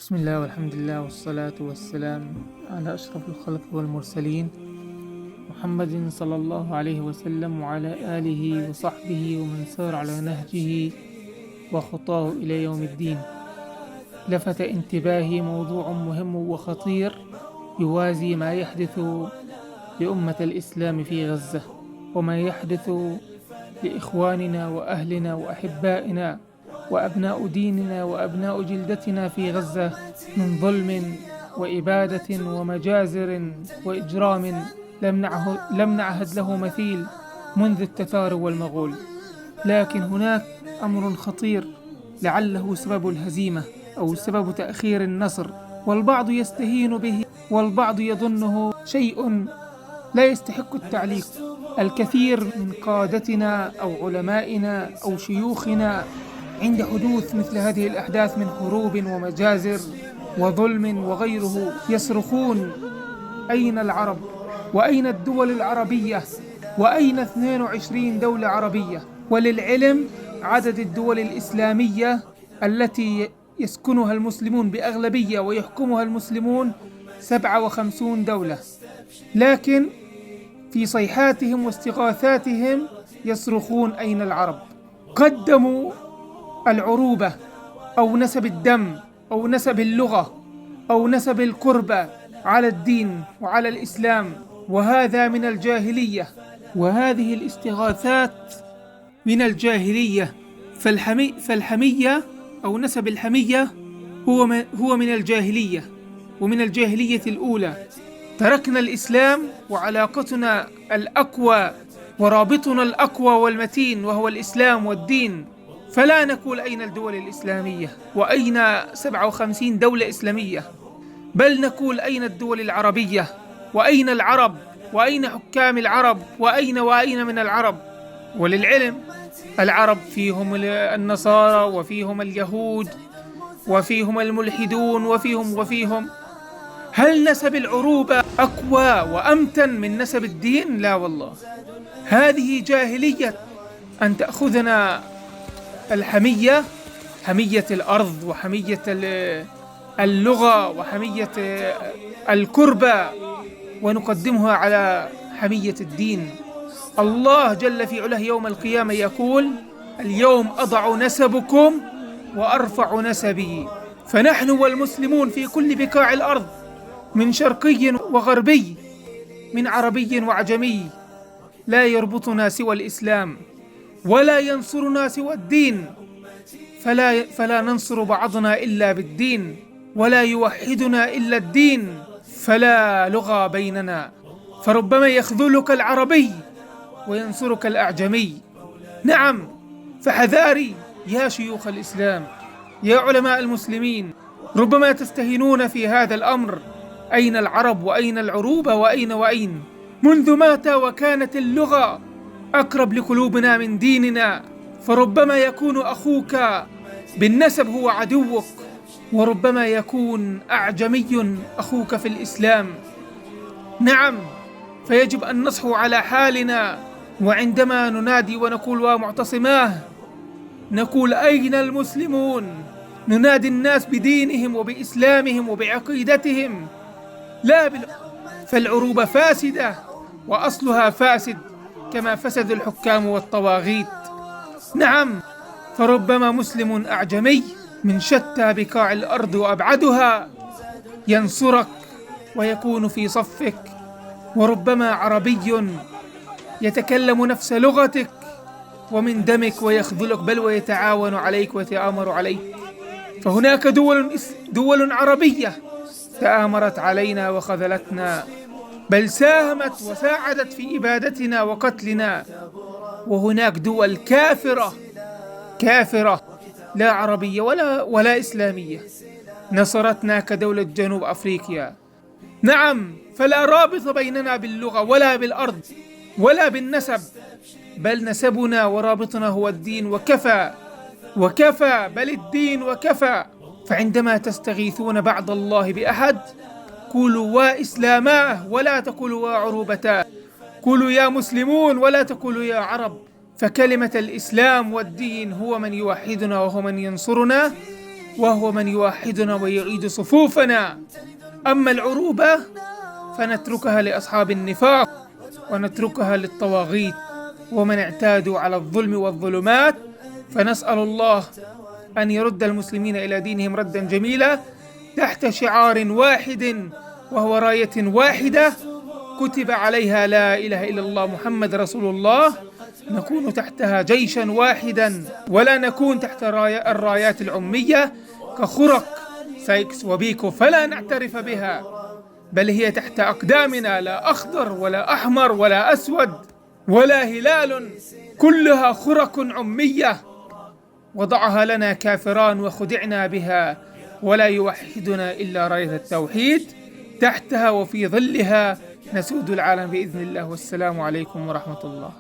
بسم الله والحمد لله والصلاة والسلام على أشرف الخلق والمرسلين محمد صلى الله عليه وسلم وعلى آله وصحبه ومن سار على نهجه وخطاه إلى يوم الدين. لفت انتباهي موضوع مهم وخطير يوازي ما يحدث لأمة الإسلام في غزة وما يحدث لإخواننا وأهلنا وأحبائنا وأبناء ديننا وأبناء جلدتنا في غزة من ظلم وإبادة ومجازر وإجرام لم نعهد له مثيل منذ التتار والمغول. لكن هناك أمر خطير لعله سبب الهزيمة أو سبب تأخير النصر، والبعض يستهين به والبعض يظنه شيء لا يستحق التعليق. الكثير من قادتنا أو علمائنا أو شيوخنا عند حدوث مثل هذه الأحداث من حروب ومجازر وظلم وغيره يصرخون: أين العرب؟ وأين الدول العربية؟ وأين 22 دولة عربية؟ وللعلم عدد الدول الإسلامية التي يسكنها المسلمون بأغلبية ويحكمها المسلمون 57 دولة، لكن في صيحاتهم واستغاثاتهم يصرخون: أين العرب؟ قدموا العروبة أو نسب الدم أو نسب اللغة أو نسب القربة على الدين وعلى الإسلام، وهذا من الجاهلية، وهذه الاستغاثات من الجاهلية. فالحمية أو نسب الحمية هو من الجاهلية ومن الجاهلية الأولى. تركنا الإسلام وعلاقتنا الأقوى ورابطنا الأقوى والمتين وهو الإسلام والدين، فلا نقول أين الدول الإسلامية وأين 57 دولة إسلامية، بل نقول أين الدول العربية وأين العرب وأين حكام العرب وأين من العرب. وللعلم العرب فيهم النصارى وفيهم اليهود وفيهم الملحدون وفيهم. هل نسب العروبة أقوى وأمتن من نسب الدين؟ لا والله، هذه جاهلية. أن تأخذنا الحمية، حمية الأرض وحمية اللغة وحمية القربة، ونقدمها على حمية الدين. الله جل في علاه يوم القيامة يقول: اليوم أضع نسبكم وأرفع نسبي. فنحن والمسلمون في كل بقاع الأرض، من شرقي وغربي، من عربي وعجمي، لا يربطنا سوى الإسلام ولا ينصرنا سوى الدين، فلا ننصر بعضنا إلا بالدين، ولا يوحدنا إلا الدين، فلا لغة بيننا. فربما يخذلك العربي وينصرك الأعجمي. نعم، فحذاري يا شيوخ الإسلام، يا علماء المسلمين، ربما تستهينون في هذا الأمر. أين العرب وأين العروبة وأين؟ منذ متى وكانت اللغة أقرب لقلوبنا من ديننا؟ فربما يكون أخوك بالنسب هو عدوك، وربما يكون أعجمي أخوك في الإسلام. نعم، فيجب أن نصحو على حالنا، وعندما ننادي ونقول: ومعتصماه، نقول: أين المسلمون؟ ننادي الناس بدينهم وبإسلامهم وبعقيدتهم، فالعروبة فاسدة وأصلها فاسد، كما فسد الحكام والطواغيت. نعم، فربما مسلم أعجمي من شتى بقاع الأرض وأبعدها ينصرك ويكون في صفك، وربما عربي يتكلم نفس لغتك ومن دمك ويخذلك، بل ويتعاون عليك ويتآمر عليك. فهناك دول عربية تآمرت علينا وخذلتنا، بل ساهمت وساعدت في إبادتنا وقتلنا. وهناك دول كافرة لا عربية ولا إسلامية نصرتنا كدولة جنوب أفريقيا. نعم، فلا رابط بيننا باللغة ولا بالأرض ولا بالنسب، بل نسبنا ورابطنا هو الدين، وكفى بل الدين وكفى. فعندما تستغيثون بعد الله بأحد، قولوا: وإسلاماه، ولا تقولوا وعروبتاه. قولوا: يا مسلمون، ولا تقولوا يا عرب. فكلمة الإسلام والدين هو من يوحدنا وهو من ينصرنا، وهو من يوحدنا ويعيد صفوفنا. أما العروبة فنتركها لأصحاب النفاق ونتركها للطواغيت ومن اعتادوا على الظلم والظلمات. فنسأل الله أن يرد المسلمين إلى دينهم ردا جميلا تحت شعار واحد وهو راية واحدة كتب عليها لا إله إلا الله محمد رسول الله، نكون تحتها جيشا واحدا ولا نكون تحت الرايات العمية كخرق سايكس وبيكو، فلا نعترف بها، بل هي تحت أقدامنا، لا أخضر ولا أحمر ولا أسود ولا هلال، كلها خرق عمية وضعها لنا كافران وخدعنا بها، ولا يوحدنا إلا راية التوحيد. تحتها وفي ظلها نسود العالم بإذن الله. والسلام عليكم ورحمة الله.